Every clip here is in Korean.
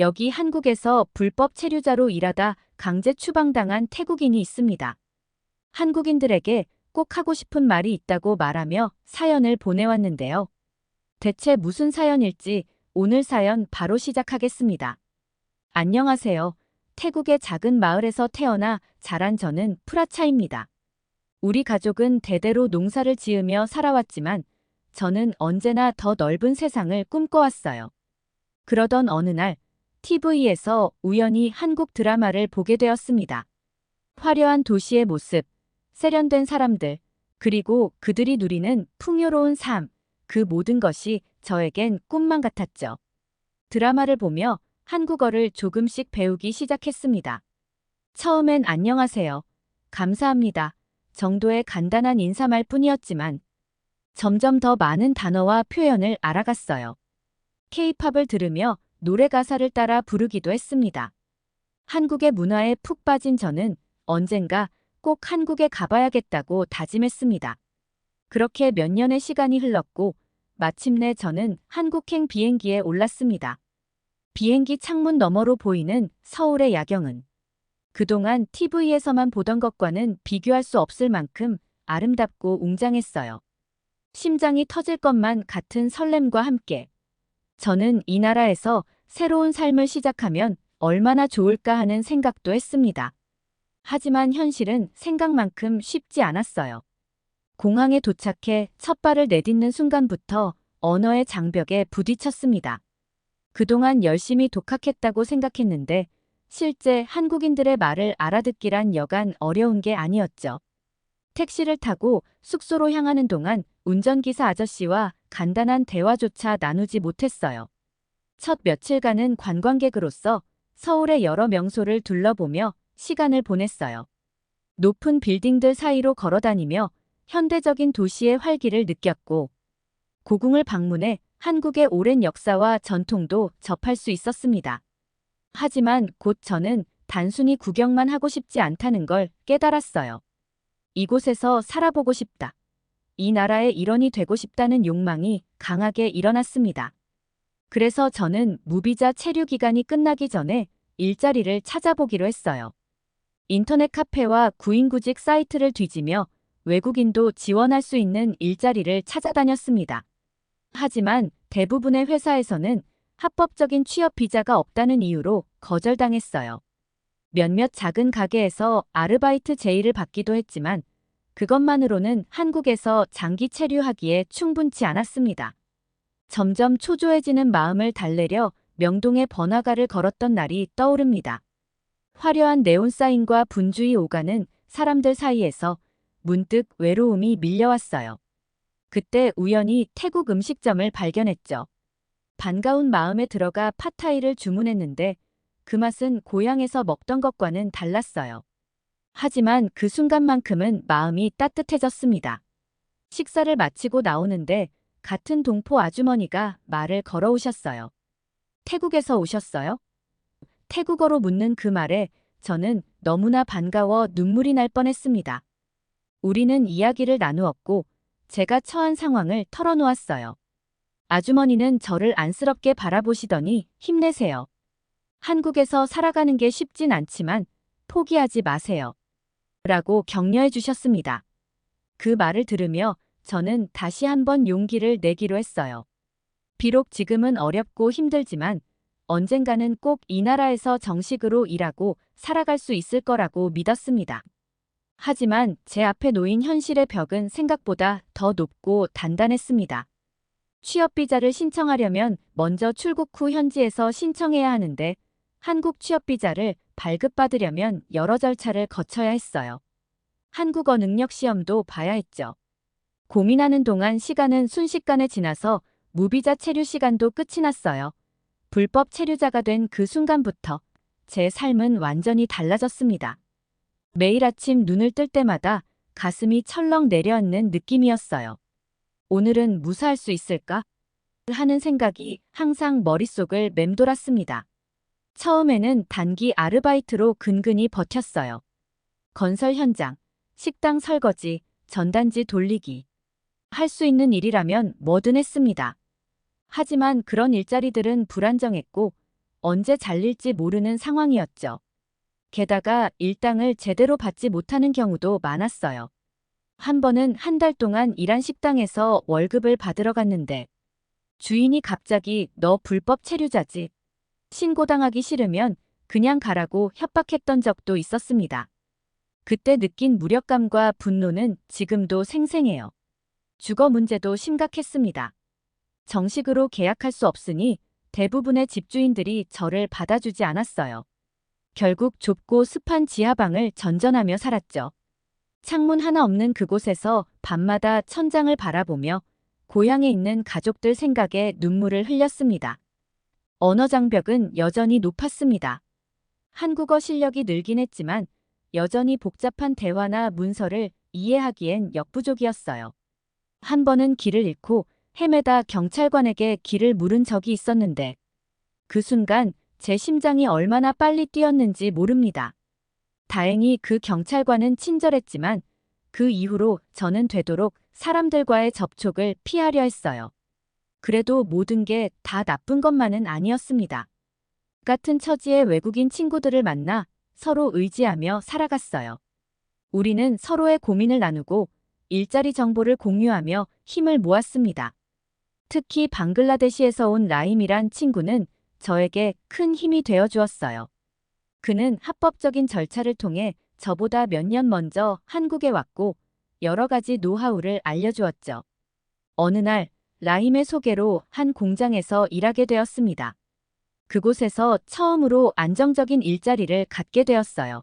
여기 한국에서 불법 체류자로 일하다 강제 추방당한 태국인이 있습니다. 한국인들에게 꼭 하고 싶은 말이 있다고 말하며 사연을 보내왔는데요. 대체 무슨 사연일지 오늘 사연 바로 시작하겠습니다. 안녕하세요. 태국의 작은 마을에서 태어나 자란 저는 프라차입니다. 우리 가족은 대대로 농사를 지으며 살아왔지만 저는 언제나 더 넓은 세상을 꿈꿔왔어요. 그러던 어느 날 TV에서 우연히 한국 드라마를 보게 되었습니다. 화려한 도시의 모습, 세련된 사람들, 그리고 그들이 누리는 풍요로운 삶, 그 모든 것이 저에겐 꿈만 같았죠. 드라마를 보며 한국어를 조금씩 배우기 시작했습니다. 처음엔 안녕하세요, 감사합니다 정도의 간단한 인사말 뿐이었지만 점점 더 많은 단어와 표현을 알아갔어요. K-팝을 들으며 노래 가사를 따라 부르기도 했습니다. 한국의 문화에 푹 빠진 저는 언젠가 꼭 한국에 가봐야겠다고 다짐했습니다. 그렇게 몇 년의 시간이 흘렀고 마침내 저는 한국행 비행기에 올랐습니다. 비행기 창문 너머로 보이는 서울의 야경은 그동안 TV에서만 보던 것과는 비교할 수 없을 만큼 아름답고 웅장했어요. 심장이 터질 것만 같은 설렘과 함께 저는 이 나라에서 새로운 삶을 시작하면 얼마나 좋을까 하는 생각도 했습니다. 하지만 현실은 생각만큼 쉽지 않았어요. 공항에 도착해 첫 발을 내딛는 순간부터 언어의 장벽에 부딪혔습니다. 그동안 열심히 독학했다고 생각했는데 실제 한국인들의 말을 알아듣기란 여간 어려운 게 아니었죠. 택시를 타고 숙소로 향하는 동안 운전기사 아저씨와 간단한 대화조차 나누지 못했어요. 첫 며칠간은 관광객으로서 서울의 여러 명소를 둘러보며 시간을 보냈어요. 높은 빌딩들 사이로 걸어다니며 현대적인 도시의 활기를 느꼈고 고궁을 방문해 한국의 오랜 역사와 전통도 접할 수 있었습니다. 하지만 곧 저는 단순히 구경만 하고 싶지 않다는 걸 깨달았어요. 이곳에서 살아보고 싶다. 이 나라의 일원이 되고 싶다는 욕망이 강하게 일어났습니다. 그래서 저는 무비자 체류 기간이 끝나기 전에 일자리를 찾아보기로 했어요. 인터넷 카페와 구인구직 사이트를 뒤지며 외국인도 지원할 수 있는 일자리를 찾아다녔습니다. 하지만 대부분의 회사에서는 합법적인 취업 비자가 없다는 이유로 거절당했어요. 몇몇 작은 가게에서 아르바이트 제의를 받기도 했지만 그것만으로는 한국에서 장기 체류하기에 충분치 않았습니다. 점점 초조해지는 마음을 달래려 명동의 번화가를 걸었던 날이 떠오릅니다. 화려한 네온사인과 분주히 오가는 사람들 사이에서 문득 외로움이 밀려왔어요. 그때 우연히 태국 음식점을 발견했죠. 반가운 마음에 들어가 팟타이를 주문했는데 그 맛은 고향에서 먹던 것과는 달랐어요. 하지만 그 순간만큼은 마음이 따뜻해졌습니다. 식사를 마치고 나오는데 같은 동포 아주머니가 말을 걸어오셨어요. 태국에서 오셨어요? 태국어로 묻는 그 말에 저는 너무나 반가워 눈물이 날 뻔했습니다. 우리는 이야기를 나누었고 제가 처한 상황을 털어놓았어요. 아주머니는 저를 안쓰럽게 바라보시더니 힘내세요. 한국에서 살아가는 게 쉽진 않지만 포기하지 마세요. 라고 격려해 주셨습니다. 그 말을 들으며 저는 다시 한번 용기를 내기로 했어요. 비록 지금은 어렵고 힘들지만 언젠가는 꼭 이 나라에서 정식으로 일하고 살아갈 수 있을 거라고 믿었습니다. 하지만 제 앞에 놓인 현실의 벽은 생각보다 더 높고 단단했습니다. 취업비자를 신청하려면 먼저 출국 후 현지에서 신청해야 하는데 한국 취업비자를 발급받으려면 여러 절차를 거쳐야 했어요. 한국어 능력 시험도 봐야 했죠. 고민하는 동안 시간은 순식간에 지나서 무비자 체류 시간도 끝이 났어요. 불법 체류자가 된 그 순간부터 제 삶은 완전히 달라졌습니다. 매일 아침 눈을 뜰 때마다 가슴이 철렁 내려앉는 느낌이었어요. 오늘은 무사할 수 있을까? 하는 생각이 항상 머릿속을 맴돌았습니다. 처음에는 단기 아르바이트로 근근히 버텼어요. 건설 현장, 식당 설거지, 전단지 돌리기. 할 수 있는 일이라면 뭐든 했습니다. 하지만 그런 일자리들은 불안정했고 언제 잘릴지 모르는 상황이었죠. 게다가 일당을 제대로 받지 못하는 경우도 많았어요. 한 번은 한 달 동안 일한 식당에서 월급을 받으러 갔는데 주인이 갑자기 "너 불법 체류자지. 신고당하기 싫으면 그냥 가라고" 협박했던 적도 있었습니다. 그때 느낀 무력감과 분노는 지금도 생생해요. 주거 문제도 심각했습니다. 정식으로 계약할 수 없으니 대부분의 집주인들이 저를 받아주지 않았어요. 결국 좁고 습한 지하방을 전전하며 살았죠. 창문 하나 없는 그곳에서 밤마다 천장을 바라보며 고향에 있는 가족들 생각에 눈물을 흘렸습니다. 언어 장벽은 여전히 높았습니다. 한국어 실력이 늘긴 했지만 여전히 복잡한 대화나 문서를 이해하기엔 역부족이었어요. 한 번은 길을 잃고 헤매다 경찰관에게 길을 물은 적이 있었는데 그 순간 제 심장이 얼마나 빨리 뛰었는지 모릅니다. 다행히 그 경찰관은 친절했지만 그 이후로 저는 되도록 사람들과의 접촉을 피하려 했어요. 그래도 모든 게 다 나쁜 것만은 아니었습니다. 같은 처지의 외국인 친구들을 만나 서로 의지하며 살아갔어요. 우리는 서로의 고민을 나누고 일자리 정보를 공유하며 힘을 모았습니다. 특히 방글라데시에서 온 라임이란 친구는 저에게 큰 힘이 되어 주었어요. 그는 합법적인 절차를 통해 저보다 몇 년 먼저 한국에 왔고 여러 가지 노하우를 알려주었죠. 어느 날 라임의 소개로 한 공장에서 일하게 되었습니다. 그곳에서 처음으로 안정적인 일자리를 갖게 되었어요.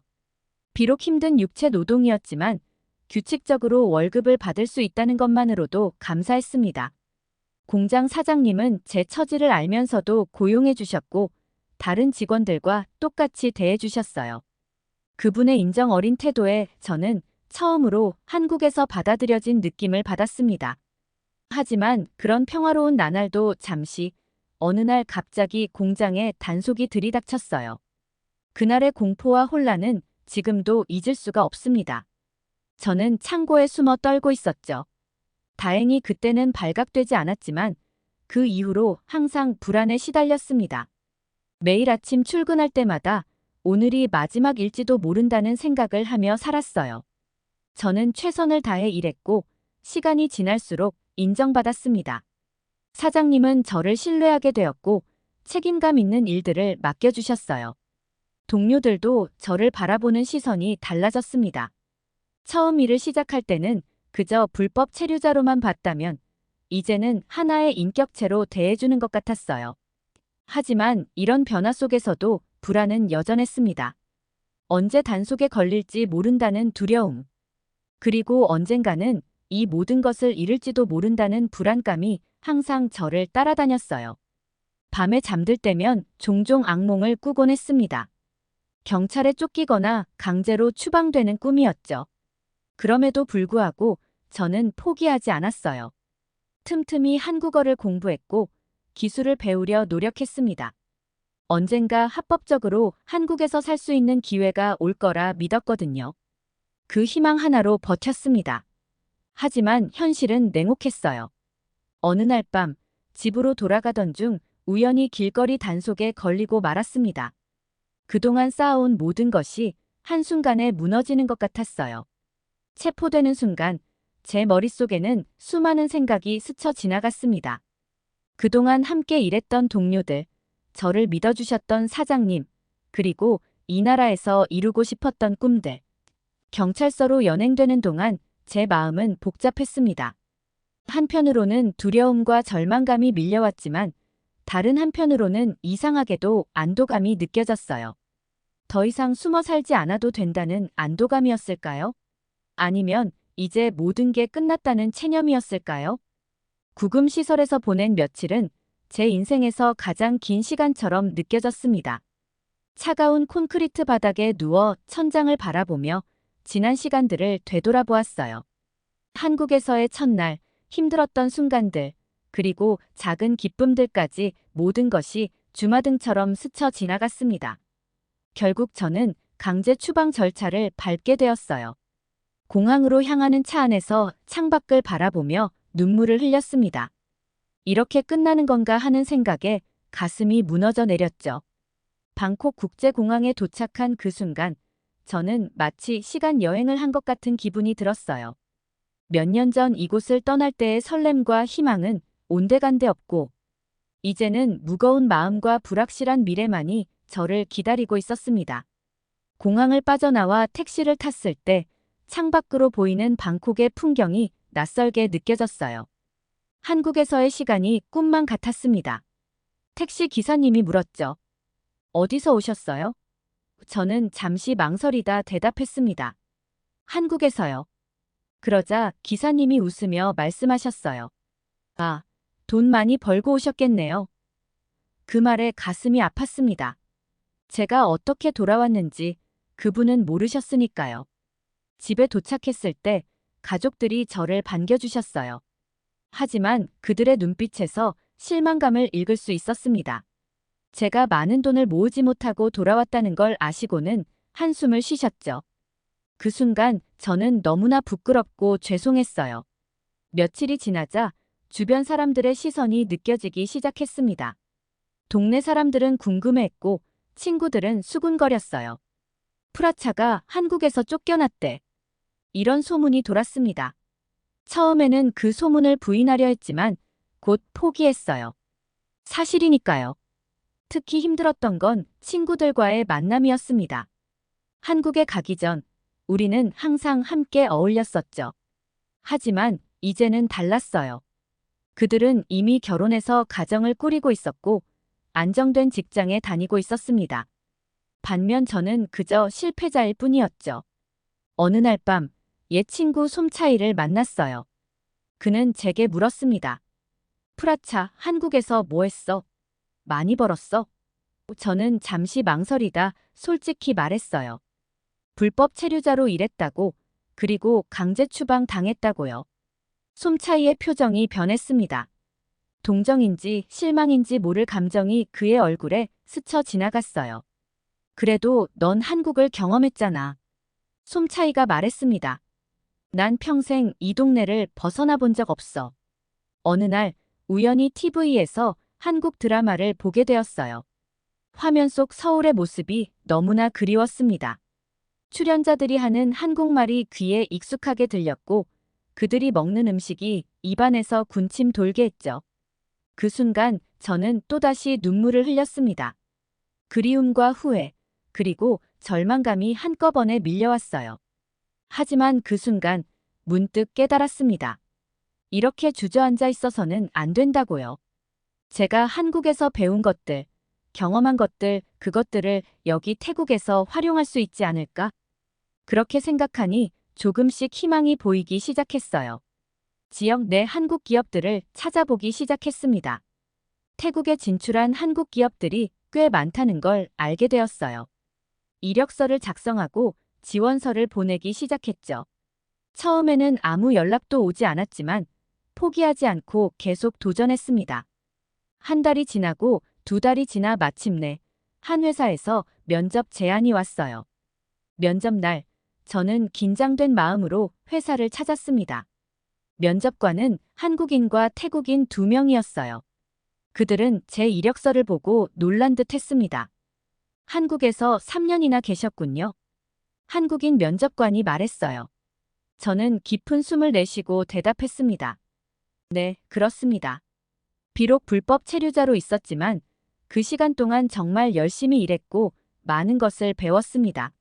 비록 힘든 육체 노동이었지만 규칙적으로 월급을 받을 수 있다는 것만으로도 감사했습니다. 공장 사장님은 제 처지를 알면서도 고용해 주셨고 다른 직원들과 똑같이 대해 주셨어요. 그분의 인정 어린 태도에 저는 처음으로 한국에서 받아들여진 느낌을 받았습니다. 하지만 그런 평화로운 나날도 잠시 어느 날 갑자기 공장에 단속이 들이닥쳤어요. 그날의 공포와 혼란은 지금도 잊을 수가 없습니다. 저는 창고에 숨어 떨고 있었죠. 다행히 그때는 발각되지 않았지만 그 이후로 항상 불안에 시달렸습니다. 매일 아침 출근할 때마다 오늘이 마지막일지도 모른다는 생각을 하며 살았어요. 저는 최선을 다해 일했고 시간이 지날수록 인정받았습니다. 사장님은 저를 신뢰하게 되었고 책임감 있는 일들을 맡겨주셨어요. 동료들도 저를 바라보는 시선이 달라졌습니다. 처음 일을 시작할 때는 그저 불법 체류자로만 봤다면 이제는 하나의 인격체로 대해주는 것 같았어요. 하지만 이런 변화 속에서도 불안은 여전했습니다. 언제 단속에 걸릴지 모른다는 두려움. 그리고 언젠가는 이 모든 것을 잃을지도 모른다는 불안감이 항상 저를 따라다녔어요. 밤에 잠들 때면 종종 악몽을 꾸곤 했습니다. 경찰에 쫓기거나 강제로 추방되는 꿈이었죠. 그럼에도 불구하고 저는 포기하지 않았어요. 틈틈이 한국어를 공부했고 기술을 배우려 노력했습니다. 언젠가 합법적으로 한국에서 살 수 있는 기회가 올 거라 믿었거든요. 그 희망 하나로 버텼습니다. 하지만 현실은 냉혹했어요. 어느 날 밤 집으로 돌아가던 중 우연히 길거리 단속에 걸리고 말았습니다. 그동안 쌓아온 모든 것이 한순간에 무너지는 것 같았어요. 체포되는 순간 제 머릿속에는 수많은 생각이 스쳐 지나갔습니다. 그동안 함께 일했던 동료들, 저를 믿어주셨던 사장님, 그리고 이 나라에서 이루고 싶었던 꿈들. 경찰서로 연행되는 동안 제 마음은 복잡했습니다. 한편으로는 두려움과 절망감이 밀려왔지만 다른 한편으로는 이상하게도 안도감이 느껴졌어요. 더 이상 숨어 살지 않아도 된다는 안도감이었을까요? 아니면 이제 모든 게 끝났다는 체념이었을까요? 구금시설에서 보낸 며칠은 제 인생에서 가장 긴 시간처럼 느껴졌습니다. 차가운 콘크리트 바닥에 누워 천장을 바라보며 지난 시간들을 되돌아보았어요. 한국에서의 첫날, 힘들었던 순간들, 그리고 작은 기쁨들까지 모든 것이 주마등처럼 스쳐 지나갔습니다. 결국 저는 강제 추방 절차를 밟게 되었어요. 공항으로 향하는 차 안에서 창밖을 바라보며 눈물을 흘렸습니다. 이렇게 끝나는 건가 하는 생각에 가슴이 무너져 내렸죠. 방콕 국제공항에 도착한 그 순간 저는 마치 시간 여행을 한 것 같은 기분이 들었어요. 몇 년 전 이곳을 떠날 때의 설렘과 희망은 온데간데 없고 이제는 무거운 마음과 불확실한 미래만이 저를 기다리고 있었습니다. 공항을 빠져나와 택시를 탔을 때 창밖으로 보이는 방콕의 풍경이 낯설게 느껴졌어요. 한국에서의 시간이 꿈만 같았습니다. 택시 기사님이 물었죠. 어디서 오셨어요? 저는 잠시 망설이다 대답했습니다. 한국에서요. 그러자 기사님이 웃으며 말씀하셨어요. 아, 돈 많이 벌고 오셨겠네요. 그 말에 가슴이 아팠습니다. 제가 어떻게 돌아왔는지 그분은 모르셨으니까요. 집에 도착했을 때 가족들이 저를 반겨주셨어요. 하지만 그들의 눈빛에서 실망감을 읽을 수 있었습니다. 제가 많은 돈을 모으지 못하고 돌아왔다는 걸 아시고는 한숨을 쉬셨죠. 그 순간 저는 너무나 부끄럽고 죄송했어요. 며칠이 지나자 주변 사람들의 시선이 느껴지기 시작했습니다. 동네 사람들은 궁금해했고 친구들은 수군거렸어요. 프라차가 한국에서 쫓겨났대. 이런 소문이 돌았습니다. 처음에는 그 소문을 부인하려 했지만 곧 포기했어요. 사실이니까요. 특히 힘들었던 건 친구들과의 만남이었습니다. 한국에 가기 전 우리는 항상 함께 어울렸었죠. 하지만 이제는 달랐어요. 그들은 이미 결혼해서 가정을 꾸리고 있었고 안정된 직장에 다니고 있었습니다. 반면 저는 그저 실패자일 뿐이었죠. 어느 날 밤 옛 친구 솜차이를 만났어요. 그는 제게 물었습니다. 프라차, 한국에서 뭐 했어? 많이 벌었어? 저는 잠시 망설이다 솔직히 말했어요. 불법 체류자로 일했다고, 그리고 강제 추방 당했다고요. 솜차이의 표정이 변했습니다. 동정인지 실망인지 모를 감정이 그의 얼굴에 스쳐 지나갔어요. 그래도 넌 한국을 경험했잖아. 솜차이가 말했습니다. 난 평생 이 동네를 벗어나 본 적 없어. 어느 날 우연히 TV에서 한국 드라마를 보게 되었어요. 화면 속 서울의 모습이 너무나 그리웠습니다. 출연자들이 하는 한국말이 귀에 익숙하게 들렸고 그들이 먹는 음식이 입안에서 군침 돌게 했죠. 그 순간 저는 또다시 눈물을 흘렸습니다. 그리움과 후회, 그리고 절망감이 한꺼번에 밀려왔어요. 하지만 그 순간 문득 깨달았습니다. 이렇게 주저앉아 있어서는 안 된다고요. 제가 한국에서 배운 것들, 경험한 것들, 그것들을 여기 태국에서 활용할 수 있지 않을까? 그렇게 생각하니 조금씩 희망이 보이기 시작했어요. 지역 내 한국 기업들을 찾아보기 시작했습니다. 태국에 진출한 한국 기업들이 꽤 많다는 걸 알게 되었어요. 이력서를 작성하고 지원서를 보내기 시작했죠. 처음에는 아무 연락도 오지 않았지만 포기하지 않고 계속 도전했습니다. 한 달이 지나고 두 달이 지나 마침내 한 회사에서 면접 제안이 왔어요. 면접 날 저는 긴장된 마음으로 회사를 찾았습니다. 면접관은 한국인과 태국인 2명이었어요. 그들은 제 이력서를 보고 놀란 듯 했습니다. 한국에서 3년이나 계셨군요. 한국인 면접관이 말했어요. 저는 깊은 숨을 내쉬고 대답했습니다. 네, 그렇습니다. 비록 불법 체류자로 있었지만 그 시간 동안 정말 열심히 일했고 많은 것을 배웠습니다.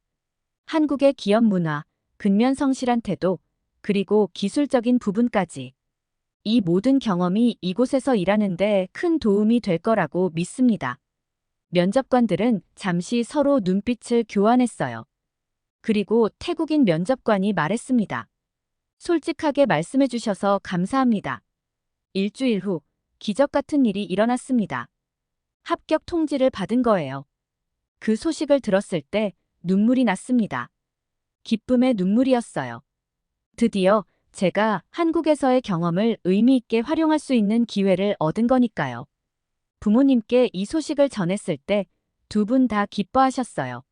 한국의 기업 문화, 근면 성실한 태도, 그리고 기술적인 부분까지. 이 모든 경험이 이곳에서 일하는 데 큰 도움이 될 거라고 믿습니다. 면접관들은 잠시 서로 눈빛을 교환했어요. 그리고 태국인 면접관이 말했습니다. 솔직하게 말씀해 주셔서 감사합니다. 일주일 후 기적 같은 일이 일어났습니다. 합격 통지를 받은 거예요. 그 소식을 들었을 때 눈물이 났습니다. 기쁨의 눈물이었어요. 드디어 제가 한국에서의 경험을 의미 있게 활용할 수 있는 기회를 얻은 거니까요. 부모님께 이 소식을 전했을 때 두 분 다 기뻐하셨어요.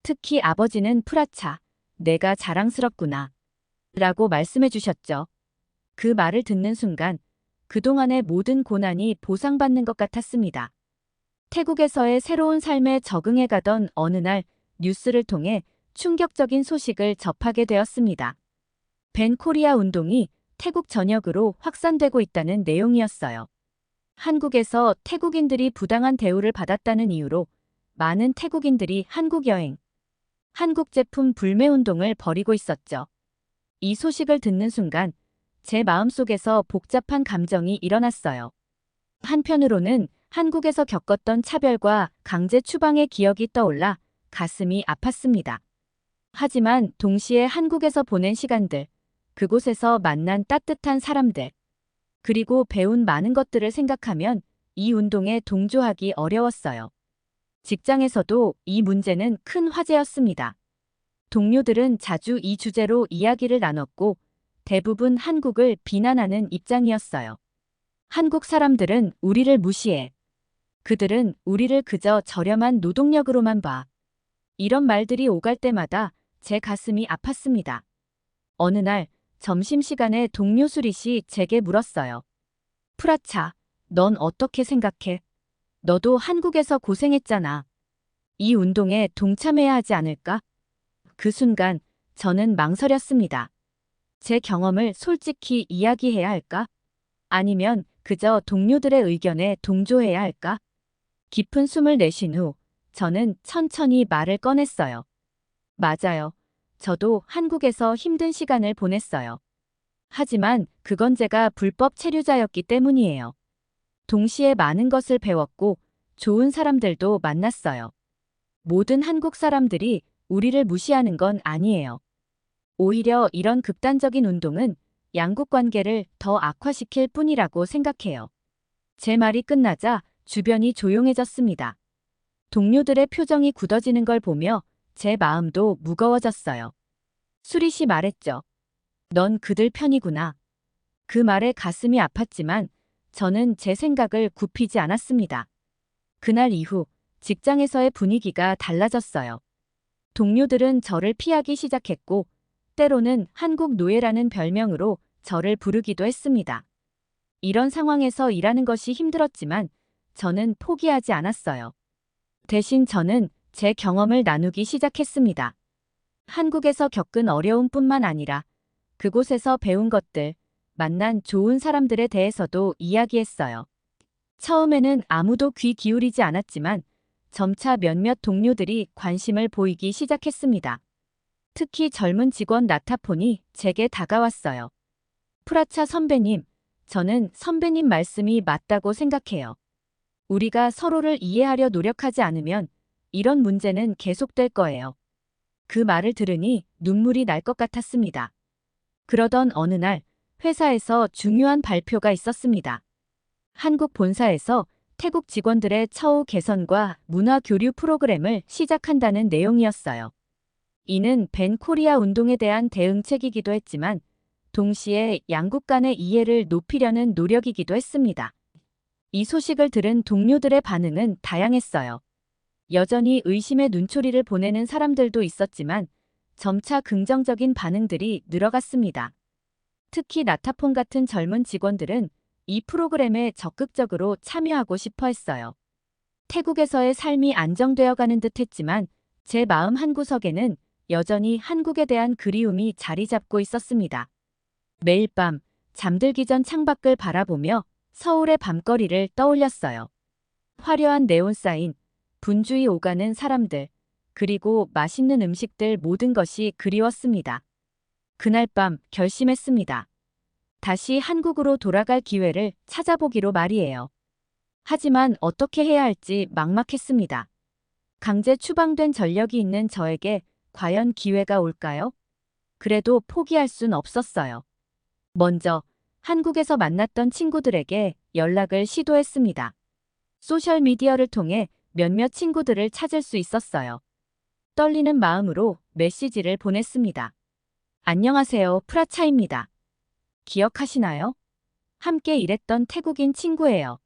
특히 아버지는 프라차, 내가 자랑스럽구나 라고 말씀해 주셨죠. 그 말을 듣는 순간 그동안의 모든 고난이 보상받는 것 같았습니다. 태국에서의 새로운 삶에 적응해가던 어느 날 뉴스를 통해 충격적인 소식을 접하게 되었습니다. 벤 코리아 운동이 태국 전역으로 확산되고 있다는 내용이었어요. 한국에서 태국인들이 부당한 대우를 받았다는 이유로 많은 태국인들이 한국 여행, 한국 제품 불매 운동을 벌이고 있었죠. 이 소식을 듣는 순간 제 마음속에서 복잡한 감정이 일어났어요. 한편으로는 한국에서 겪었던 차별과 강제 추방의 기억이 떠올라 가슴이 아팠습니다. 하지만 동시에 한국에서 보낸 시간들, 그곳에서 만난 따뜻한 사람들, 그리고 배운 많은 것들을 생각하면 이 운동에 동조하기 어려웠어요. 직장에서도 이 문제는 큰 화제였습니다. 동료들은 자주 이 주제로 이야기를 나눴고 대부분 한국을 비난하는 입장이었어요. 한국 사람들은 우리를 무시해. 그들은 우리를 그저 저렴한 노동력으로만 봐. 이런 말들이 오갈 때마다 제 가슴이 아팠습니다. 어느 날 점심시간에 동료 수리씨 제게 물었어요. 프라차, 넌 어떻게 생각해? 너도 한국에서 고생했잖아. 이 운동에 동참해야 하지 않을까? 그 순간 저는 망설였습니다. 제 경험을 솔직히 이야기해야 할까? 아니면 그저 동료들의 의견에 동조해야 할까? 깊은 숨을 내쉰 후 저는 천천히 말을 꺼냈어요. 맞아요. 저도 한국에서 힘든 시간을 보냈어요. 하지만 그건 제가 불법 체류자였기 때문이에요. 동시에 많은 것을 배웠고 좋은 사람들도 만났어요. 모든 한국 사람들이 우리를 무시하는 건 아니에요. 오히려 이런 극단적인 운동은 양국 관계를 더 악화시킬 뿐이라고 생각해요. 제 말이 끝나자 주변이 조용해졌습니다. 동료들의 표정이 굳어지는 걸 보며 제 마음도 무거워졌어요. 수리 씨 말했죠. 넌 그들 편이구나. 그 말에 가슴이 아팠지만 저는 제 생각을 굽히지 않았습니다. 그날 이후 직장에서의 분위기가 달라졌어요. 동료들은 저를 피하기 시작했고 때로는 한국 노예라는 별명으로 저를 부르기도 했습니다. 이런 상황에서 일하는 것이 힘들었지만 저는 포기하지 않았어요. 대신 저는 제 경험을 나누기 시작했습니다. 한국에서 겪은 어려움뿐만 아니라 그곳에서 배운 것들, 만난 좋은 사람들에 대해서도 이야기했어요. 처음에는 아무도 귀 기울이지 않았지만 점차 몇몇 동료들이 관심을 보이기 시작했습니다. 특히 젊은 직원 나타폰이 제게 다가왔어요. 프라차 선배님, 저는 선배님 말씀이 맞다고 생각해요. 우리가 서로를 이해하려 노력하지 않으면 이런 문제는 계속될 거예요. 그 말을 들으니 눈물이 날 것 같았습니다. 그러던 어느 날 회사에서 중요한 발표가 있었습니다. 한국 본사에서 태국 직원들의 처우 개선과 문화 교류 프로그램을 시작한다는 내용이었어요. 이는 벤 코리아 운동에 대한 대응책이기도 했지만 동시에 양국 간의 이해를 높이려는 노력이기도 했습니다. 이 소식을 들은 동료들의 반응은 다양했어요. 여전히 의심의 눈초리를 보내는 사람들도 있었지만 점차 긍정적인 반응들이 늘어갔습니다. 특히 나타폰 같은 젊은 직원들은 이 프로그램에 적극적으로 참여하고 싶어 했어요. 태국에서의 삶이 안정되어 가는 듯 했지만 제 마음 한구석에는 여전히 한국에 대한 그리움이 자리 잡고 있었습니다. 매일 밤 잠들기 전 창밖을 바라보며 서울의 밤거리를 떠올렸어요. 화려한 네온사인, 분주히 오가는 사람들, 그리고 맛있는 음식들 모든 것이 그리웠습니다. 그날 밤 결심했습니다. 다시 한국으로 돌아갈 기회를 찾아보기로 말이에요. 하지만 어떻게 해야 할지 막막했습니다. 강제 추방된 전력이 있는 저에게 과연 기회가 올까요? 그래도 포기할 순 없었어요. 먼저 한국에서 만났던 친구들에게 연락을 시도했습니다. 소셜미디어를 통해 몇몇 친구들을 찾을 수 있었어요. 떨리는 마음으로 메시지를 보냈습니다. 안녕하세요, 프라차입니다. 기억하시나요? 함께 일했던 태국인 친구예요.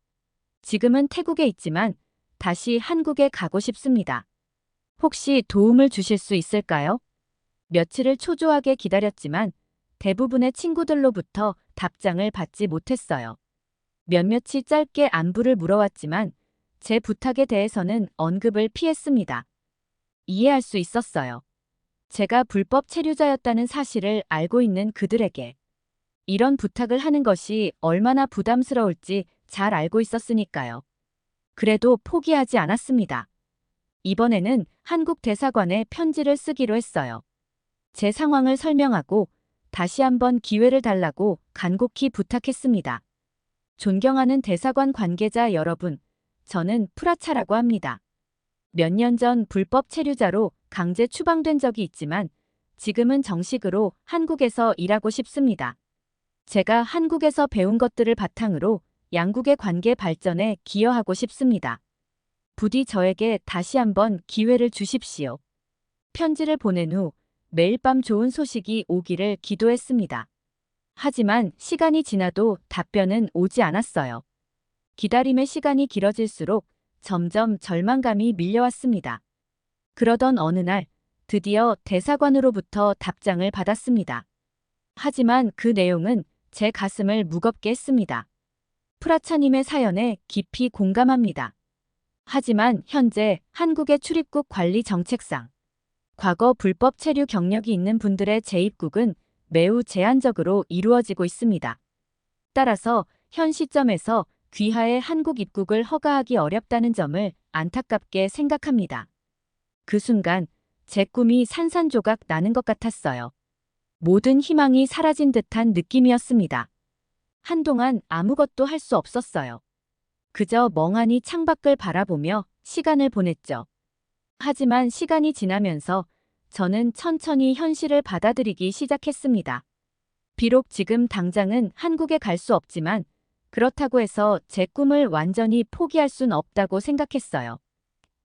지금은 태국에 있지만 다시 한국에 가고 싶습니다. 혹시 도움을 주실 수 있을까요? 며칠을 초조하게 기다렸지만 대부분의 친구들로부터 답장을 받지 못했어요. 몇몇이 짧게 안부를 물어왔지만 제 부탁에 대해서는 언급을 피했습니다. 이해할 수 있었어요. 제가 불법 체류자였다는 사실을 알고 있는 그들에게 이런 부탁을 하는 것이 얼마나 부담스러울지 잘 알고 있었으니까요. 그래도 포기하지 않았습니다. 이번에는 한국 대사관에 편지를 쓰기로 했어요. 제 상황을 설명하고 다시 한번 기회를 달라고 간곡히 부탁했습니다. 존경하는 대사관 관계자 여러분, 저는 프라차라고 합니다. 몇 년 전 불법 체류자로 강제 추방된 적이 있지만 지금은 정식으로 한국에서 일하고 싶습니다. 제가 한국에서 배운 것들을 바탕으로 양국의 관계 발전에 기여하고 싶습니다. 부디 저에게 다시 한번 기회를 주십시오. 편지를 보낸 후 매일 밤 좋은 소식이 오기를 기도했습니다. 하지만 시간이 지나도 답변은 오지 않았어요. 기다림의 시간이 길어질수록 점점 절망감이 밀려왔습니다. 그러던 어느 날 드디어 대사관으로부터 답장을 받았습니다. 하지만 그 내용은 제 가슴을 무겁게 했습니다. 프라차님의 사연에 깊이 공감합니다. 하지만 현재 한국의 출입국 관리 정책상 과거 불법 체류 경력이 있는 분들의 재입국은 매우 제한적으로 이루어지고 있습니다. 따라서 현 시점에서 귀하의 한국 입국을 허가하기 어렵다는 점을 안타깝게 생각합니다. 그 순간 제 꿈이 산산조각 나는 것 같았어요. 모든 희망이 사라진 듯한 느낌이었습니다. 한동안 아무것도 할 수 없었어요. 그저 멍하니 창밖을 바라보며 시간을 보냈죠. 하지만 시간이 지나면서 저는 천천히 현실을 받아들이기 시작했습니다. 비록 지금 당장은 한국에 갈 수 없지만 그렇다고 해서 제 꿈을 완전히 포기할 순 없다고 생각했어요.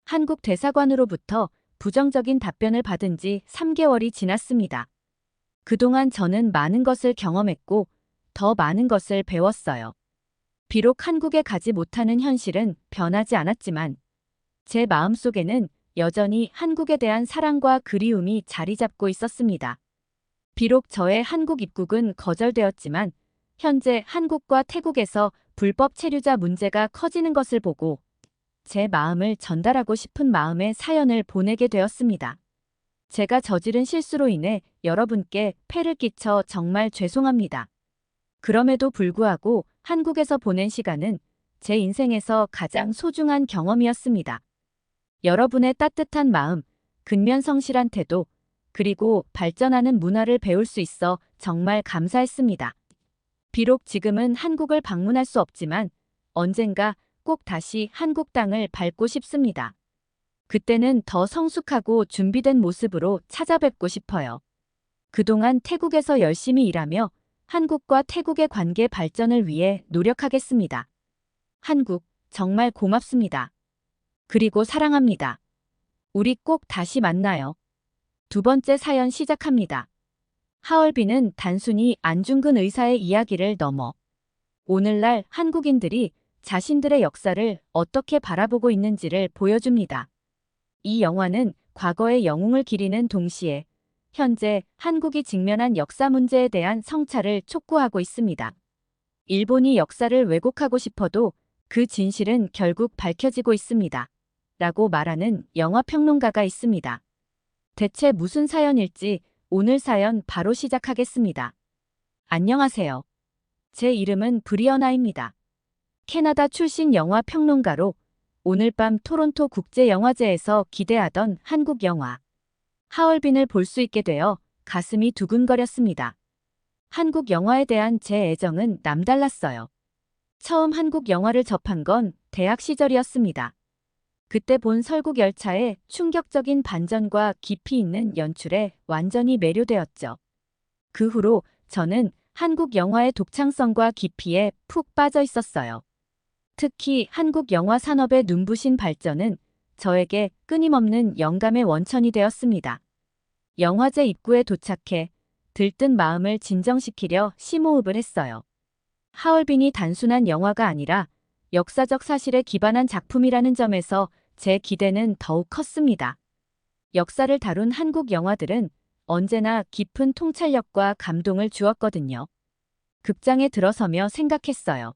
한국 대사관으로부터 부정적인 답변을 받은 지 3개월이 지났습니다. 그동안 저는 많은 것을 경험했고 더 많은 것을 배웠어요. 비록 한국에 가지 못하는 현실은 변하지 않았지만 제 마음속에는 여전히 한국에 대한 사랑과 그리움이 자리 잡고 있었습니다. 비록 저의 한국 입국은 거절되었지만 현재 한국과 태국에서 불법 체류자 문제가 커지는 것을 보고 제 마음을 전달하고 싶은 마음의 사연을 보내게 되었습니다. 제가 저지른 실수로 인해 여러분께 폐를 끼쳐 정말 죄송합니다. 그럼에도 불구하고 한국에서 보낸 시간은 제 인생에서 가장 소중한 경험이었습니다. 여러분의 따뜻한 마음, 근면성실한 태도, 그리고 발전하는 문화를 배울 수 있어 정말 감사했습니다. 비록 지금은 한국을 방문할 수 없지만 언젠가 꼭 다시 한국 땅을 밟고 싶습니다. 그때는 더 성숙하고 준비된 모습으로 찾아뵙고 싶어요. 그동안 태국에서 열심히 일하며 한국과 태국의 관계 발전을 위해 노력하겠습니다. 한국, 정말 고맙습니다. 그리고 사랑합니다. 우리 꼭 다시 만나요. 두 번째 사연 시작합니다. 하얼빈은 단순히 안중근 의사의 이야기를 넘어 오늘날 한국인들이 자신들의 역사를 어떻게 바라보고 있는지를 보여줍니다. 이 영화는 과거의 영웅을 기리는 동시에 현재 한국이 직면한 역사 문제에 대한 성찰을 촉구하고 있습니다. 일본이 역사를 왜곡하고 싶어도 그 진실은 결국 밝혀지고 있습니다. 라고 말하는 영화평론가가 있습니다. 대체 무슨 사연일지 오늘 사연 바로 시작하겠습니다. 안녕하세요. 제 이름은 브리어나입니다. 캐나다 출신 영화평론가로 오늘 밤 토론토 국제영화제에서 기대하던 한국 영화 하얼빈을 볼 수 있게 되어 가슴이 두근거렸습니다. 한국 영화에 대한 제 애정은 남달랐어요. 처음 한국 영화를 접한 건 대학 시절이었습니다. 그때 본 설국열차의 충격적인 반전과 깊이 있는 연출에 완전히 매료되었죠. 그 후로 저는 한국 영화의 독창성과 깊이에 푹 빠져 있었어요. 특히 한국 영화 산업의 눈부신 발전은 저에게 끊임없는 영감의 원천이 되었습니다. 영화제 입구에 도착해 들뜬 마음을 진정시키려 심호흡을 했어요. 하얼빈이 단순한 영화가 아니라 역사적 사실에 기반한 작품이라는 점에서 제 기대는 더욱 컸습니다. 역사를 다룬 한국 영화들은 언제나 깊은 통찰력과 감동을 주었거든요. 극장에 들어서며 생각했어요.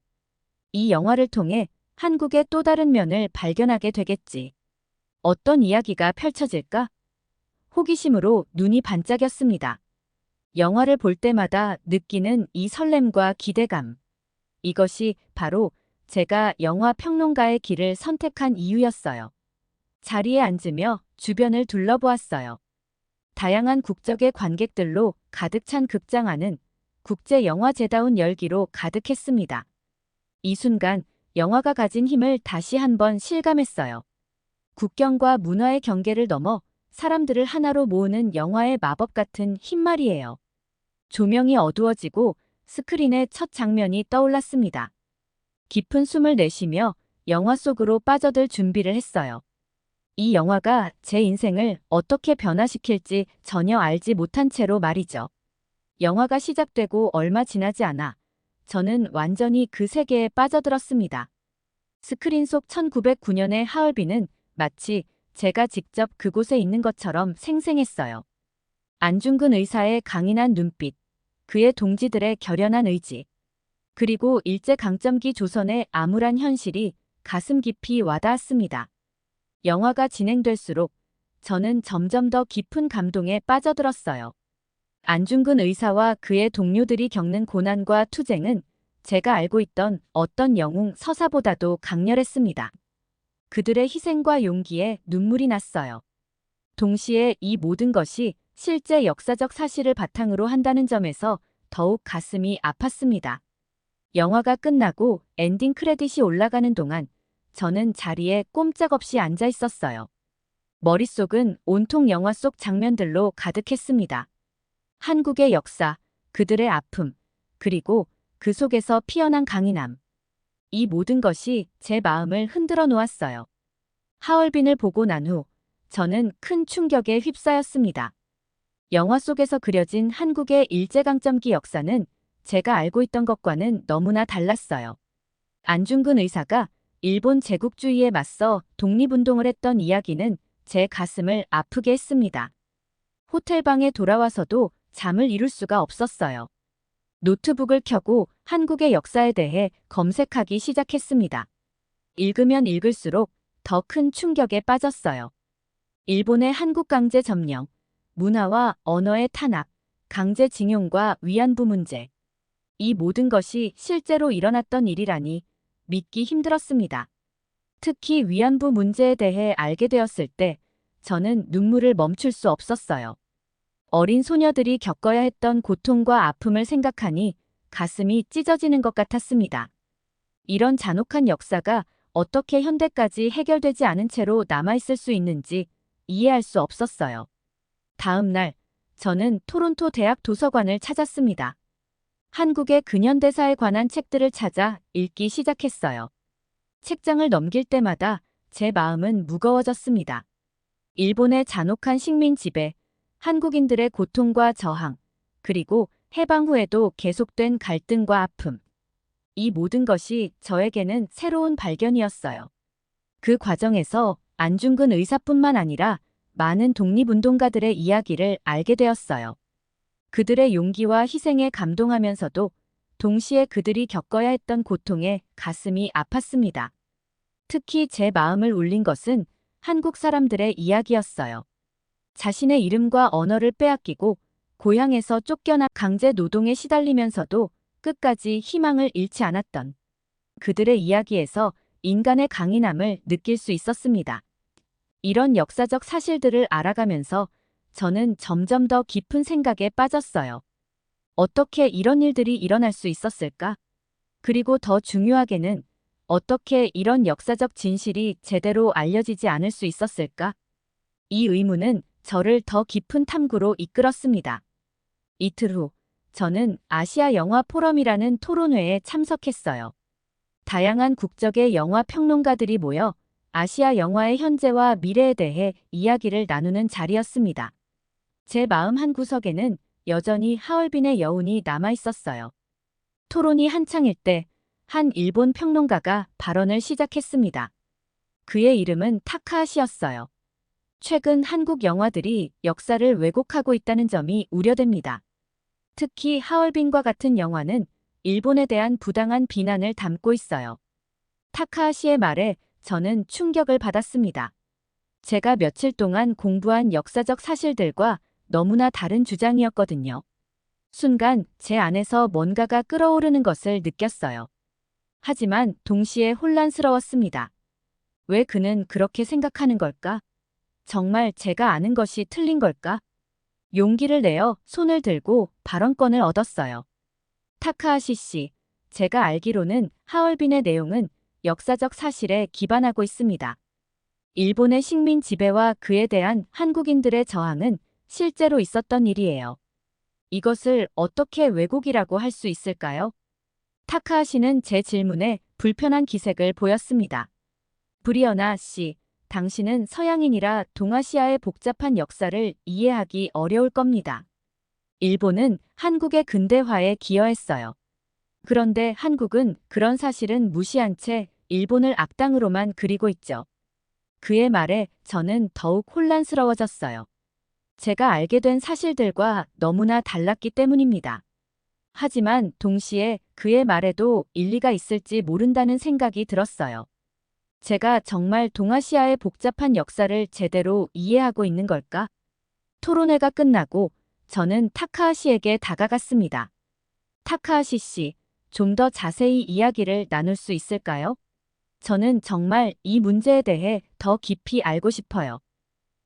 이 영화를 통해 한국의 또 다른 면을 발견하게 되겠지. 어떤 이야기가 펼쳐질까? 호기심으로 눈이 반짝였습니다. 영화를 볼 때마다 느끼는 이 설렘과 기대감. 이것이 바로 제가 영화 평론가의 길을 선택한 이유였어요. 자리에 앉으며 주변을 둘러보았어요. 다양한 국적의 관객들로 가득 찬 극장 안은 국제영화제다운 열기로 가득했습니다. 이 순간 영화가 가진 힘을 다시 한번 실감했어요. 국경과 문화의 경계를 넘어 사람들을 하나로 모으는 영화의 마법 같은 힘 말이에요. 조명이 어두워지고 스크린의 첫 장면이 떠올랐습니다. 깊은 숨을 내쉬며 영화 속으로 빠져들 준비를 했어요. 이 영화가 제 인생을 어떻게 변화시킬지 전혀 알지 못한 채로 말이죠. 영화가 시작되고 얼마 지나지 않아 저는 완전히 그 세계에 빠져들었습니다. 스크린 속 1909년의 하얼빈은 마치 제가 직접 그곳에 있는 것처럼 생생했어요. 안중근 의사의 강인한 눈빛, 그의 동지들의 결연한 의지, 그리고 일제강점기 조선의 암울한 현실이 가슴 깊이 와닿았습니다. 영화가 진행될수록 저는 점점 더 깊은 감동에 빠져들었어요. 안중근 의사와 그의 동료들이 겪는 고난과 투쟁은 제가 알고 있던 어떤 영웅 서사보다도 강렬했습니다. 그들의 희생과 용기에 눈물이 났어요. 동시에 이 모든 것이 실제 역사적 사실을 바탕으로 한다는 점에서 더욱 가슴이 아팠습니다. 영화가 끝나고 엔딩 크레딧이 올라가는 동안 저는 자리에 꼼짝없이 앉아 있었어요. 머릿속은 온통 영화 속 장면들로 가득했습니다. 한국의 역사, 그들의 아픔, 그리고 그 속에서 피어난 강인함. 이 모든 것이 제 마음을 흔들어 놓았어요. 하얼빈을 보고 난 후 저는 큰 충격에 휩싸였습니다. 영화 속에서 그려진 한국의 일제강점기 역사는 제가 알고 있던 것과는 너무나 달랐어요. 안중근 의사가 일본 제국주의에 맞서 독립운동을 했던 이야기는 제 가슴을 아프게 했습니다. 호텔방에 돌아와서도 잠을 이룰 수가 없었어요. 노트북을 켜고 한국의 역사에 대해 검색하기 시작했습니다. 읽으면 읽을수록 더 큰 충격에 빠졌어요. 일본의 한국 강제 점령, 문화와 언어의 탄압, 강제징용과 위안부 문제. 이 모든 것이 실제로 일어났던 일이라니 믿기 힘들었습니다. 특히 위안부 문제에 대해 알게 되었을 때 저는 눈물을 멈출 수 없었어요. 어린 소녀들이 겪어야 했던 고통과 아픔을 생각하니 가슴이 찢어지는 것 같았습니다. 이런 잔혹한 역사가 어떻게 현대까지 해결되지 않은 채로 남아있을 수 있는지 이해할 수 없었어요. 다음 날, 저는 토론토 대학 도서관을 찾았습니다. 한국의 근현대사에 관한 책들을 찾아 읽기 시작했어요. 책장을 넘길 때마다 제 마음은 무거워졌습니다. 일본의 잔혹한 식민 지배, 한국인들의 고통과 저항, 그리고 해방 후에도 계속된 갈등과 아픔. 이 모든 것이 저에게는 새로운 발견이었어요. 그 과정에서 안중근 의사뿐만 아니라 많은 독립운동가들의 이야기를 알게 되었어요. 그들의 용기와 희생에 감동하면서도 동시에 그들이 겪어야 했던 고통에 가슴이 아팠습니다. 특히 제 마음을 울린 것은 한국 사람들의 이야기였어요. 자신의 이름과 언어를 빼앗기고 고향에서 쫓겨나 강제 노동에 시달리면서도 끝까지 희망을 잃지 않았던 그들의 이야기에서 인간의 강인함을 느낄 수 있었습니다. 이런 역사적 사실들을 알아가면서 저는 점점 더 깊은 생각에 빠졌어요. 어떻게 이런 일들이 일어날 수 있었을까? 그리고 더 중요하게는 어떻게 이런 역사적 진실이 제대로 알려지지 않을 수 있었을까? 이 의문은 저를 더 깊은 탐구로 이끌었습니다. 이틀 후, 저는 아시아 영화 포럼이라는 토론회에 참석했어요. 다양한 국적의 영화 평론가들이 모여 아시아 영화의 현재와 미래에 대해 이야기를 나누는 자리였습니다. 제 마음 한구석에는 여전히 하얼빈의 여운이 남아 있었어요. 토론이 한창일 때 한 일본 평론가가 발언을 시작했습니다. 그의 이름은 타카하시였어요. 최근 한국 영화들이 역사를 왜곡하고 있다는 점이 우려됩니다. 특히 하얼빈과 같은 영화는 일본에 대한 부당한 비난을 담고 있어요. 타카하시의 말에 저는 충격을 받았습니다. 제가 며칠 동안 공부한 역사적 사실들과 너무나 다른 주장이었거든요. 순간 제 안에서 뭔가가 끓어오르는 것을 느꼈어요. 하지만 동시에 혼란스러웠습니다. 왜 그는 그렇게 생각하는 걸까? 정말 제가 아는 것이 틀린 걸까? 용기를 내어 손을 들고 발언권을 얻었어요. 타카하시 씨, 제가 알기로는 하얼빈의 내용은 역사적 사실에 기반하고 있습니다. 일본의 식민 지배와 그에 대한 한국인들의 저항은 실제로 있었던 일이에요. 이것을 어떻게 왜곡이라고 할 수 있을까요? 타카하시는 제 질문에 불편한 기색을 보였습니다. 브리어나 씨, 당신은 서양인이라 동아시아의 복잡한 역사를 이해하기 어려울 겁니다. 일본은 한국의 근대화에 기여했어요. 그런데 한국은 그런 사실은 무시한 채 일본을 악당으로만 그리고 있죠. 그의 말에 저는 더욱 혼란스러워졌어요. 제가 알게 된 사실들과 너무나 달랐기 때문입니다. 하지만 동시에 그의 말에도 일리가 있을지 모른다는 생각이 들었어요. 제가 정말 동아시아의 복잡한 역사를 제대로 이해하고 있는 걸까? 토론회가 끝나고 저는 타카하시에게 다가갔습니다. 타카하시 씨, 좀 더 자세히 이야기를 나눌 수 있을까요? 저는 정말 이 문제에 대해 더 깊이 알고 싶어요.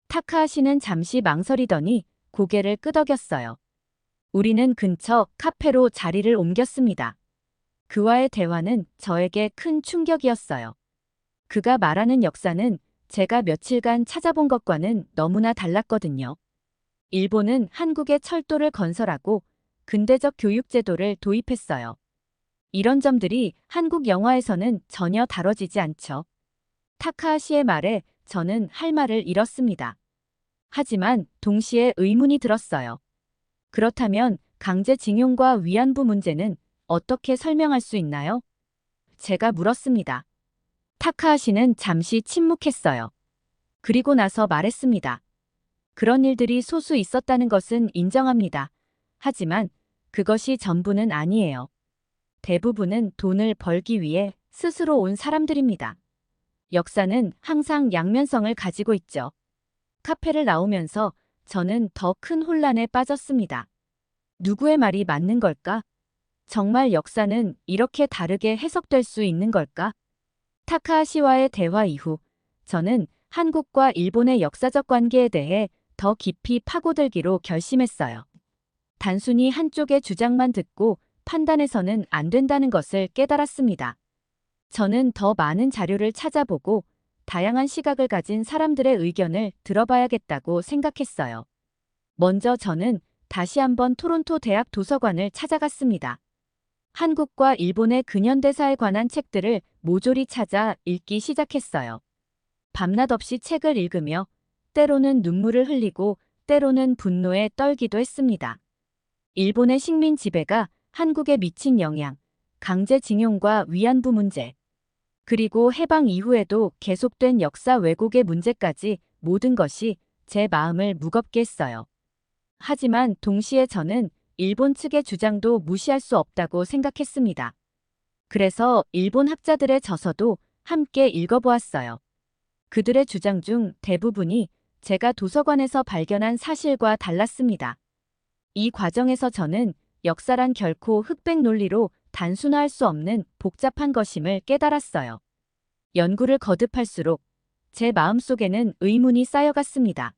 타카하시는 잠시 망설이더니 고개를 끄덕였어요. 우리는 근처 카페로 자리를 옮겼습니다. 그와의 대화는 저에게 큰 충격이었어요. 그가 말하는 역사는 제가 며칠간 찾아본 것과는 너무나 달랐거든요. 일본은 한국에 철도를 건설하고 근대적 교육제도를 도입했어요. 이런 점들이 한국 영화에서는 전혀 다뤄지지 않죠. 타카하시의 말에 저는 할 말을 잃었습니다. 하지만 동시에 의문이 들었어요. 그렇다면 강제징용과 위안부 문제는 어떻게 설명할 수 있나요? 제가 물었습니다. 타카하시는 잠시 침묵했어요. 그리고 나서 말했습니다. 그런 일들이 소수 있었다는 것은 인정합니다. 하지만 그것이 전부는 아니에요. 대부분은 돈을 벌기 위해 스스로 온 사람들입니다. 역사는 항상 양면성을 가지고 있죠. 카페를 나오면서 저는 더 큰 혼란에 빠졌습니다. 누구의 말이 맞는 걸까? 정말 역사는 이렇게 다르게 해석될 수 있는 걸까? 타카하시와의 대화 이후 저는 한국과 일본의 역사적 관계에 대해 더 깊이 파고들기로 결심했어요. 단순히 한쪽의 주장만 듣고 판단해서는 안 된다는 것을 깨달았습니다. 저는 더 많은 자료를 찾아보고 다양한 시각을 가진 사람들의 의견을 들어봐야겠다고 생각했어요. 먼저 저는 다시 한번 토론토 대학 도서관을 찾아갔습니다. 한국과 일본의 근현대사에 관한 책들을 모조리 찾아 읽기 시작했어요. 밤낮 없이 책을 읽으며 때로는 눈물을 흘리고 때로는 분노에 떨기도 했습니다. 일본의 식민 지배가 한국에 미친 영향, 강제징용과 위안부 문제, 그리고 해방 이후에도 계속된 역사 왜곡의 문제까지 모든 것이 제 마음을 무겁게 했어요. 하지만 동시에 저는 일본 측의 주장도 무시할 수 없다고 생각했습니다. 그래서 일본 학자들의 저서도 함께 읽어보았어요. 그들의 주장 중 대부분이 제가 도서관에서 발견한 사실과 달랐습니다. 이 과정에서 저는 역사란 결코 흑백 논리로 단순화할 수 없는 복잡한 것임을 깨달았어요. 연구를 거듭할수록 제 마음속에는 의문이 쌓여갔습니다.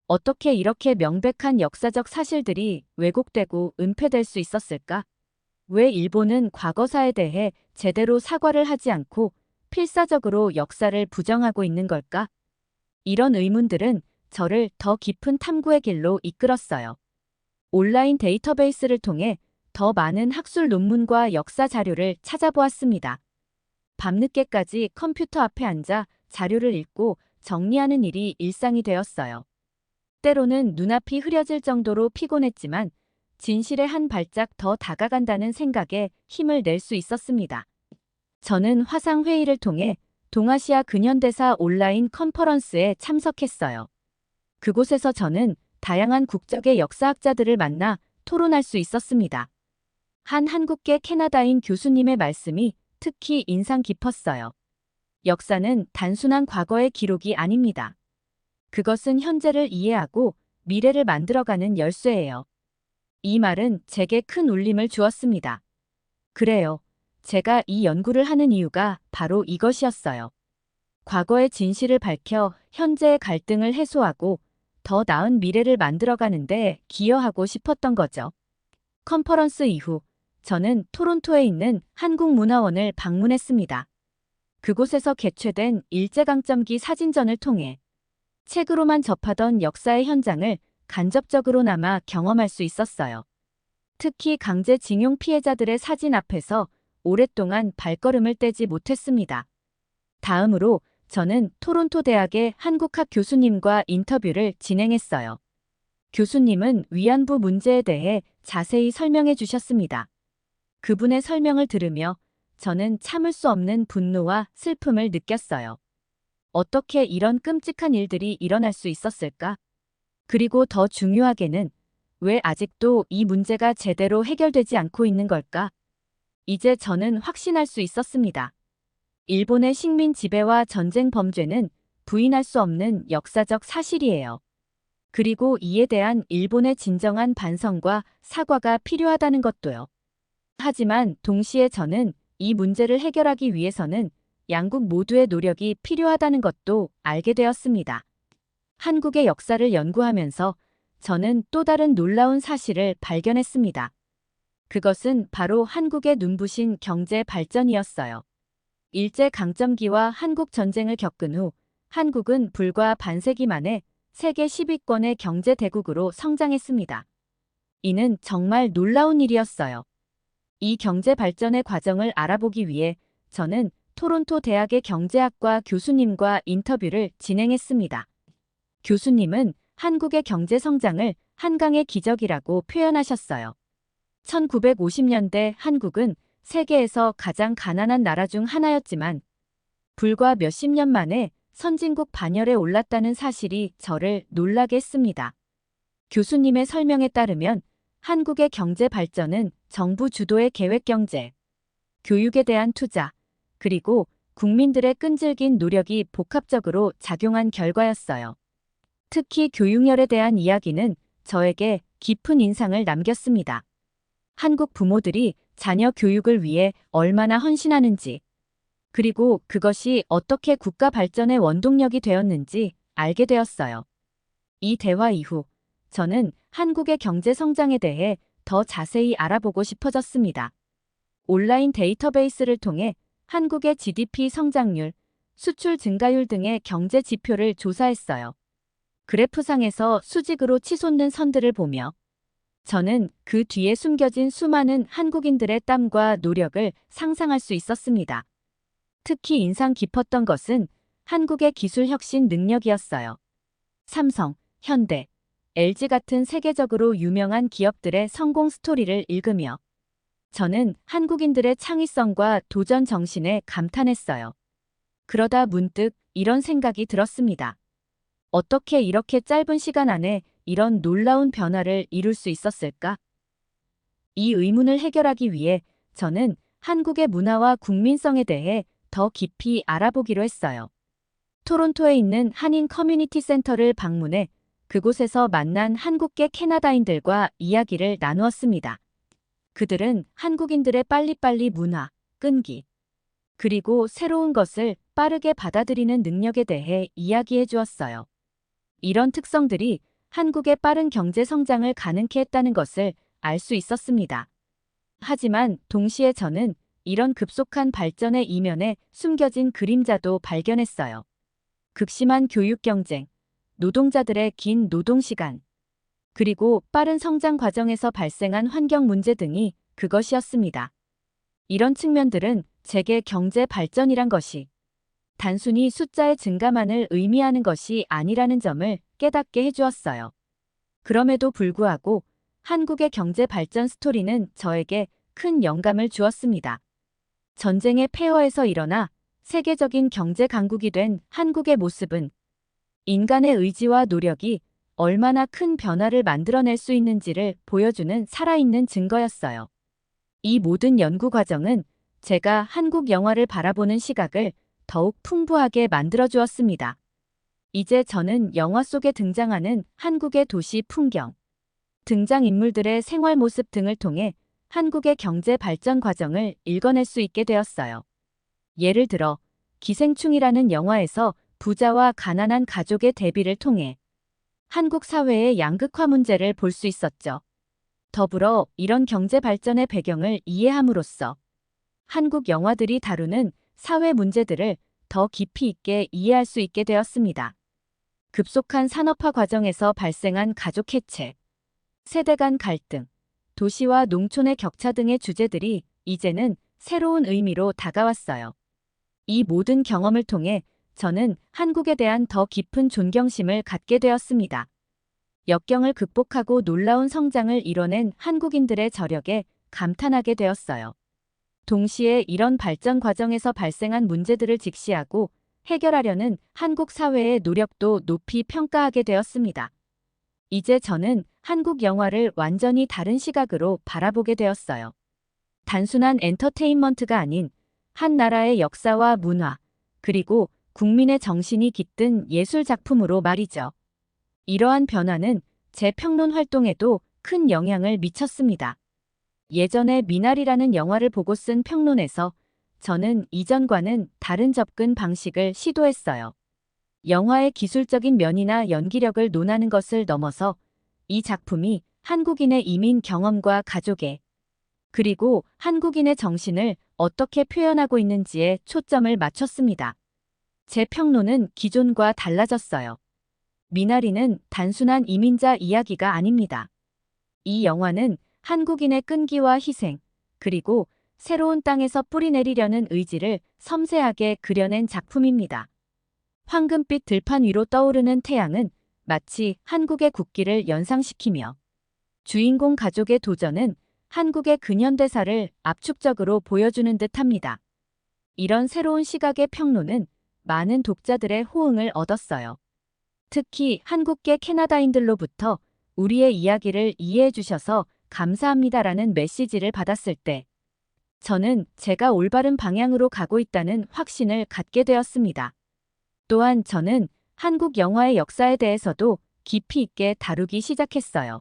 어떻게 이렇게 명백한 역사적 사실들이 왜곡되고 은폐될 수 있었을까? 왜 일본은 과거사에 대해 제대로 사과를 하지 않고 필사적으로 역사를 부정하고 있는 걸까? 이런 의문들은 저를 더 깊은 탐구의 길로 이끌었어요. 온라인 데이터베이스를 통해 더 많은 학술 논문과 역사 자료를 찾아보았습니다. 밤늦게까지 컴퓨터 앞에 앉아 자료를 읽고 정리하는 일이 일상이 되었어요. 때로는 눈앞이 흐려질 정도로 피곤했지만 진실에 한 발짝 더 다가간다는 생각에 힘을 낼 수 있었습니다. 저는 화상회의를 통해 동아시아 근현대사 온라인 컨퍼런스에 참석했어요. 그곳에서 저는 다양한 국적의 역사학자들을 만나 토론할 수 있었습니다. 한 한국계 캐나다인 교수님의 말씀이 특히 인상 깊었어요. 역사는 단순한 과거의 기록이 아닙니다. 그것은 현재를 이해하고 미래를 만들어가는 열쇠예요. 이 말은 제게 큰 울림을 주었습니다. 그래요. 제가 이 연구를 하는 이유가 바로 이것이었어요. 과거의 진실을 밝혀 현재의 갈등을 해소하고 더 나은 미래를 만들어가는데 기여하고 싶었던 거죠. 컨퍼런스 이후 저는 토론토에 있는 한국문화원을 방문했습니다. 그곳에서 개최된 일제강점기 사진전을 통해 책으로만 접하던 역사의 현장을 간접적으로나마 경험할 수 있었어요. 특히 강제징용 피해자들의 사진 앞에서 오랫동안 발걸음을 떼지 못했습니다. 다음으로 저는 토론토 대학의 한국학 교수님과 인터뷰를 진행했어요. 교수님은 위안부 문제에 대해 자세히 설명해 주셨습니다. 그분의 설명을 들으며 저는 참을 수 없는 분노와 슬픔을 느꼈어요. 어떻게 이런 끔찍한 일들이 일어날 수 있었을까? 그리고 더 중요하게는 왜 아직도 이 문제가 제대로 해결되지 않고 있는 걸까? 이제 저는 확신할 수 있었습니다. 일본의 식민 지배와 전쟁 범죄는 부인할 수 없는 역사적 사실이에요. 그리고 이에 대한 일본의 진정한 반성과 사과가 필요하다는 것도요. 하지만 동시에 저는 이 문제를 해결하기 위해서는 양국 모두의 노력이 필요하다는 것도 알게 되었습니다. 한국의 역사를 연구하면서 저는 또 다른 놀라운 사실을 발견했습니다. 그것은 바로 한국의 눈부신 경제 발전이었어요. 일제강점기와 한국전쟁을 겪은 후 한국은 불과 반세기 만에 세계 10위권의 경제 대국으로 성장했습니다. 이는 정말 놀라운 일이었어요. 이 경제 발전의 과정을 알아보기 위해 저는 토론토 대학의 경제학과 교수님과 인터뷰를 진행했습니다. 교수님은 한국의 경제 성장을 한강의 기적이라고 표현하셨어요. 1950년대 한국은 세계에서 가장 가난한 나라 중 하나였지만 불과 몇십 년 만에 선진국 반열에 올랐다는 사실이 저를 놀라게 했습니다. 교수님의 설명에 따르면 한국의 경제 발전은 정부 주도의 계획 경제, 교육에 대한 투자, 그리고 국민들의 끈질긴 노력이 복합적으로 작용한 결과였어요. 특히 교육열에 대한 이야기는 저에게 깊은 인상을 남겼습니다. 한국 부모들이 자녀 교육을 위해 얼마나 헌신하는지, 그리고 그것이 어떻게 국가 발전의 원동력이 되었는지 알게 되었어요. 이 대화 이후 저는 한국의 경제 성장에 대해 더 자세히 알아보고 싶어졌습니다. 온라인 데이터베이스를 통해 한국의 GDP 성장률, 수출 증가율 등의 경제 지표를 조사했어요. 그래프상에서 수직으로 치솟는 선들을 보며 저는 그 뒤에 숨겨진 수많은 한국인들의 땀과 노력을 상상할 수 있었습니다. 특히 인상 깊었던 것은 한국의 기술 혁신 능력이었어요. 삼성, 현대, LG 같은 세계적으로 유명한 기업들의 성공 스토리를 읽으며 저는 한국인들의 창의성과 도전 정신에 감탄했어요. 그러다 문득 이런 생각이 들었습니다. 어떻게 이렇게 짧은 시간 안에 이런 놀라운 변화를 이룰 수 있었을까? 이 의문을 해결하기 위해 저는 한국의 문화와 국민성에 대해 더 깊이 알아보기로 했어요. 토론토에 있는 한인 커뮤니티 센터를 방문해 그곳에서 만난 한국계 캐나다인들과 이야기를 나누었습니다. 그들은 한국인들의 빨리빨리 문화, 끈기, 그리고 새로운 것을 빠르게 받아들이는 능력에 대해 이야기해 주었어요. 이런 특성들이 한국의 빠른 경제 성장을 가능케 했다는 것을 알 수 있었습니다. 하지만 동시에 저는 이런 급속한 발전의 이면에 숨겨진 그림자도 발견했어요. 극심한 교육 경쟁, 노동자들의 긴 노동시간, 그리고 빠른 성장 과정에서 발생한 환경 문제 등이 그것이었습니다. 이런 측면들은 제게 경제 발전이란 것이 단순히 숫자의 증가만을 의미하는 것이 아니라는 점을 깨닫게 해주었어요. 그럼에도 불구하고 한국의 경제 발전 스토리는 저에게 큰 영감을 주었습니다. 전쟁의 폐허에서 일어나 세계적인 경제 강국이 된 한국의 모습은 인간의 의지와 노력이 얼마나 큰 변화를 만들어낼 수 있는지를 보여주는 살아있는 증거였어요. 이 모든 연구 과정은 제가 한국 영화를 바라보는 시각을 더욱 풍부하게 만들어 주었습니다. 이제 저는 영화 속에 등장하는 한국의 도시 풍경, 등장인물들의 생활 모습 등을 통해 한국의 경제 발전 과정을 읽어낼 수 있게 되었어요. 예를 들어 기생충이라는 영화에서 부자와 가난한 가족의 대비를 통해 한국 사회의 양극화 문제를 볼 수 있었죠. 더불어 이런 경제 발전의 배경을 이해함으로써 한국 영화들이 다루는 사회 문제들을 더 깊이 있게 이해할 수 있게 되었습니다. 급속한 산업화 과정에서 발생한 가족 해체, 세대 간 갈등, 도시와 농촌의 격차 등의 주제들이 이제는 새로운 의미로 다가왔어요. 이 모든 경험을 통해 저는 한국에 대한 더 깊은 존경심을 갖게 되었습니다. 역경을 극복하고 놀라운 성장을 이뤄낸 한국인들의 저력에 감탄하게 되었어요. 동시에 이런 발전 과정에서 발생한 문제들을 직시하고 해결하려는 한국 사회의 노력도 높이 평가하게 되었습니다. 이제 저는 한국 영화를 완전히 다른 시각으로 바라보게 되었어요. 단순한 엔터테인먼트가 아닌 한 나라의 역사와 문화, 그리고 국민의 정신이 깃든 예술 작품으로 말이죠. 이러한 변화는 제 평론 활동에도 큰 영향을 미쳤습니다. 예전에 미나리라는 영화를 보고 쓴 평론에서 저는 이전과는 다른 접근 방식을 시도했어요. 영화의 기술적인 면이나 연기력을 논하는 것을 넘어서 이 작품이 한국인의 이민 경험과 가족의, 그리고 한국인의 정신을 어떻게 표현하고 있는지에 초점을 맞췄습니다. 제 평론은 기존과 달라졌어요. 미나리는 단순한 이민자 이야기가 아닙니다. 이 영화는 한국인의 끈기와 희생, 그리고 새로운 땅에서 뿌리내리려는 의지를 섬세하게 그려낸 작품입니다. 황금빛 들판 위로 떠오르는 태양은 마치 한국의 국기를 연상시키며 주인공 가족의 도전은 한국의 근현대사를 압축적으로 보여주는 듯합니다. 이런 새로운 시각의 평론은 많은 독자들의 호응을 얻었어요. 특히 한국계 캐나다인들로부터 우리의 이야기를 이해해 주셔서 감사합니다라는 메시지를 받았을 때 저는 제가 올바른 방향으로 가고 있다는 확신을 갖게 되었습니다. 또한 저는 한국 영화의 역사에 대해서도 깊이 있게 다루기 시작했어요.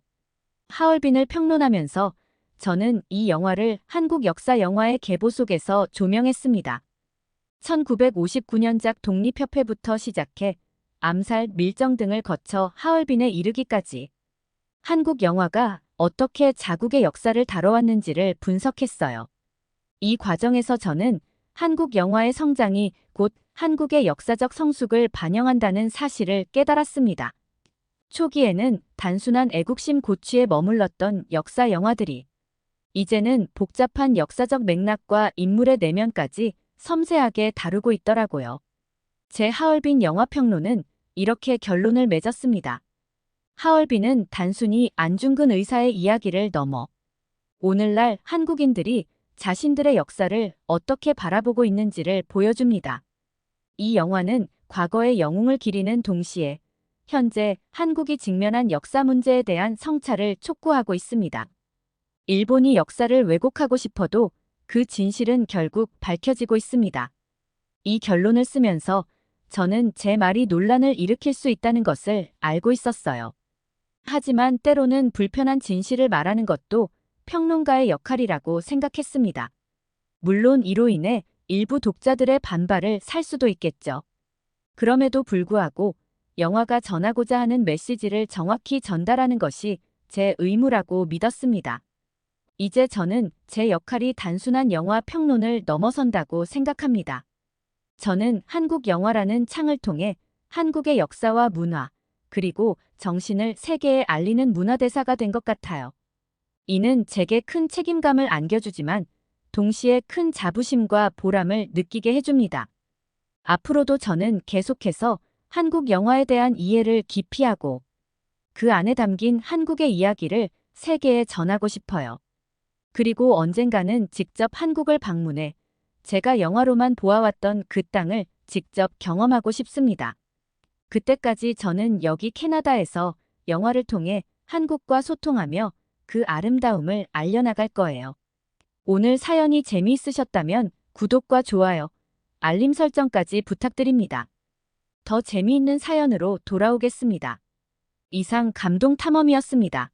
하얼빈을 평론하면서 저는 이 영화를 한국 역사 영화의 계보 속에서 조명했습니다. 1959년작 독립협회부터 시작해 암살, 밀정 등을 거쳐 하얼빈에 이르기까지 한국 영화가 어떻게 자국의 역사를 다뤄왔는지를 분석했어요. 이 과정에서 저는 한국 영화의 성장이 곧 한국의 역사적 성숙을 반영한다는 사실을 깨달았습니다. 초기에는 단순한 애국심 고취에 머물렀던 역사 영화들이 이제는 복잡한 역사적 맥락과 인물의 내면까지 섬세하게 다루고 있더라고요. 제 하얼빈 영화평론은 이렇게 결론을 맺었습니다. 하얼빈은 단순히 안중근 의사의 이야기를 넘어 오늘날 한국인들이 자신들의 역사를 어떻게 바라보고 있는지를 보여줍니다. 이 영화는 과거의 영웅을 기리는 동시에 현재 한국이 직면한 역사 문제에 대한 성찰을 촉구하고 있습니다. 일본이 역사를 왜곡하고 싶어도 그 진실은 결국 밝혀지고 있습니다. 이 결론을 쓰면서 저는 제 말이 논란을 일으킬 수 있다는 것을 알고 있었어요. 하지만 때로는 불편한 진실을 말하는 것도 평론가의 역할이라고 생각했습니다. 물론 이로 인해 일부 독자들의 반발을 살 수도 있겠죠. 그럼에도 불구하고 영화가 전하고자 하는 메시지를 정확히 전달하는 것이 제 의무라고 믿었습니다. 이제 저는 제 역할이 단순한 영화 평론을 넘어선다고 생각합니다. 저는 한국 영화라는 창을 통해 한국의 역사와 문화, 그리고 정신을 세계에 알리는 문화대사가 된 것 같아요. 이는 제게 큰 책임감을 안겨주지만 동시에 큰 자부심과 보람을 느끼게 해줍니다. 앞으로도 저는 계속해서 한국 영화에 대한 이해를 깊이 하고 그 안에 담긴 한국의 이야기를 세계에 전하고 싶어요. 그리고 언젠가는 직접 한국을 방문해 제가 영화로만 보아왔던 그 땅을 직접 경험하고 싶습니다. 그때까지 저는 여기 캐나다에서 영화를 통해 한국과 소통하며 그 아름다움을 알려나갈 거예요. 오늘 사연이 재미있으셨다면 구독과 좋아요, 알림 설정까지 부탁드립니다. 더 재미있는 사연으로 돌아오겠습니다. 이상 감동 탐험이었습니다.